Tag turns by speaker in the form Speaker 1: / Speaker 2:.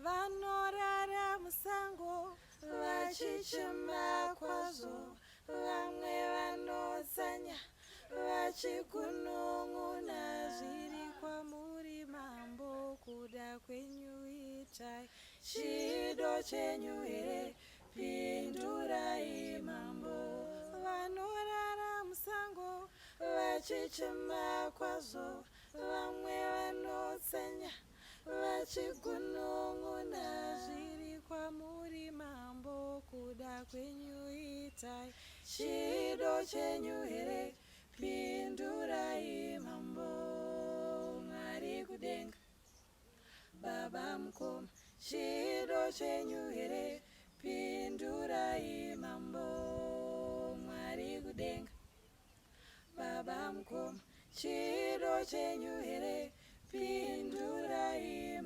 Speaker 1: vanorara musango vachichema kwazvo, vamwe vanotsanya vachikunun'una. Zviri kwamuri mambo, kuda kwenyu itai. Chido chenyu here, pindurai mambo. Vanorara musango vachichema kwazvo, vamwe vanotsanya vachigunun'una. Zviri kwamuri mambo, kuda kwenyu itai. Chido chenyu here, pindurai mambo. Mwari kudenga, Baba mukoma, chido chenyu here, pindurai mambo. Mwari kudenga, Baba mukoma, chido chenyu here, pindurai